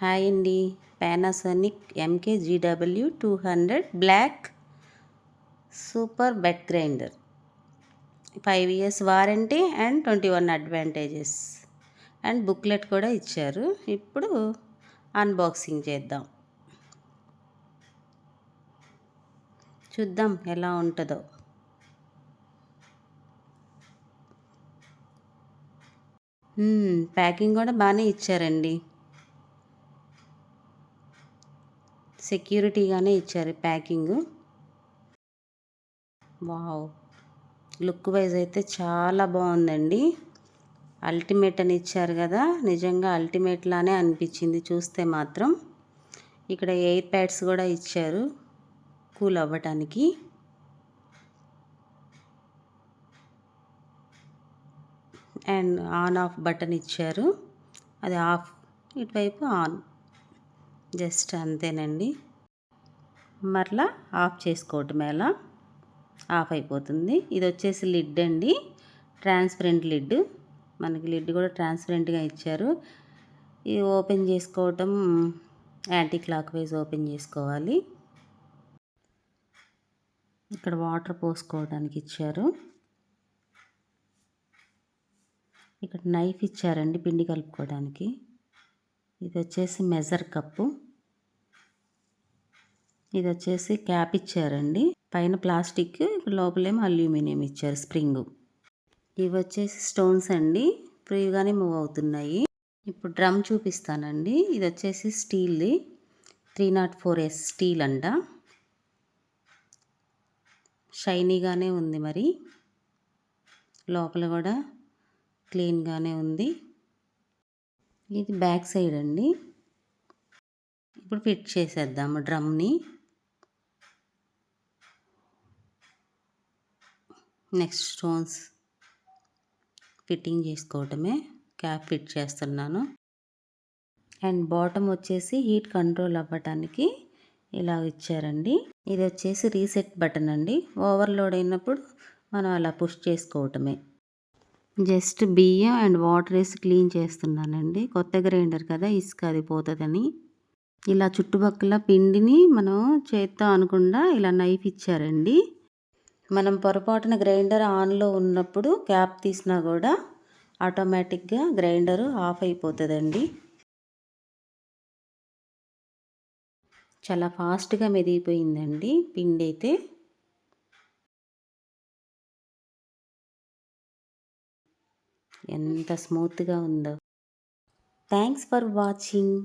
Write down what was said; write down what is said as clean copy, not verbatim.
Hi అండి. Panasonic MKGW 200 black super wet grinder, 5 years warranty and 21 advantages and booklet కూడా ఇచ్చారు. ఇప్పుడు unboxing చేద్దాం, చూద్దాం ఎలా ఉంటుందో. ప్యాకింగ్ కూడా బాగానే ఇచ్చారండి, సెక్యూరిటీగానే ఇచ్చారు ప్యాకింగ్. వావ్, లుక్ వైజ్ అయితే చాలా బాగుందండి. అల్టిమేట్ అని ఇచ్చారు కదా, నిజంగా అల్టిమేట్ లానే అనిపించింది చూస్తే మాత్రం. ఇక్కడ ఎయిర్ ప్యాడ్స్ కూడా ఇచ్చారు కూల్ అవ్వటానికి. అండ్ ఆన్ ఆఫ్ బటన్ ఇచ్చారు, అది ఆఫ్, ఇటువైపు ఆన్, జస్ట్ అంతేనండి. మరలా ఆఫ్ చేసుకోవటం ఎలా, ఆఫ్ అయిపోతుంది. ఇది వచ్చేసి లిడ్ అండి, ట్రాన్స్పరెంట్ లిడ్. మనకి లిడ్ కూడా ట్రాన్స్పరెంట్గా ఇచ్చారు. ఇది ఓపెన్ చేసుకోవటం యాంటీ క్లాక్ వైజ్ ఓపెన్ చేసుకోవాలి. ఇక్కడ వాటర్ పోసుకోవడానికి ఇచ్చారు. ఇక్కడ నైఫ్ ఇచ్చారండి పిండి కలుపుకోవడానికి. ఇది వచ్చేసి మెజర్ కప్పు. ఇది వచ్చేసి క్యాప్ ఇచ్చారండి, పైన ప్లాస్టిక్, లోపలేమో అల్యూమినియం ఇచ్చారు స్ప్రింగ్. ఇవి వచ్చేసి స్టోన్స్ అండి, ఫ్రీగానే మూవ్ అవుతున్నాయి. ఇప్పుడు డ్రమ్ చూపిస్తానండి. ఇది వచ్చేసి స్టీల్ది, 304S స్టీల్ అంట. షైనీగానే ఉంది, మరి లోపల కూడా క్లీన్గానే ఉంది. ఇది బ్యాక్ సైడ్ అండి. ఇప్పుడు ఫిట్ చేసేద్దాము డ్రమ్ని. నెక్స్ట్ స్టోన్స్ ఫిట్టింగ్ చేసుకోవటమే, క్యాప్ ఫిట్ చేస్తున్నాను. అండ్ బాటమ్ వచ్చేసి హీట్ కంట్రోల్ అవ్వటానికి ఇలా ఇచ్చారండి. ఇది వచ్చేసి రీసెట్ బటన్ అండి, ఓవర్లోడ్ అయినప్పుడు మనం అలా పుష్ చేసుకోవటమే. జస్ట్ బియ్యం అండ్ వాటర్ వేసి క్లీన్ చేస్తున్నానండి, కొత్త గ్రైండర్ కదా, ఇసుక అది పోతుందని. ఇలా చుట్టుపక్కల పిండిని మనం చేత్తో అనకుండా ఇలా నైఫ్ ఇచ్చారండి. మనం పొరపాటున గ్రైండర్ ఆన్లో ఉన్నప్పుడు క్యాప్ తీసినా కూడా ఆటోమేటిక్గా గ్రైండరు ఆఫ్ అయిపోతుందండి. చాలా ఫాస్ట్గా మెదిగిపోయిందండి పిండి అయితే. ఎంత స్మూత్గా ఉందో. Thanks for watching.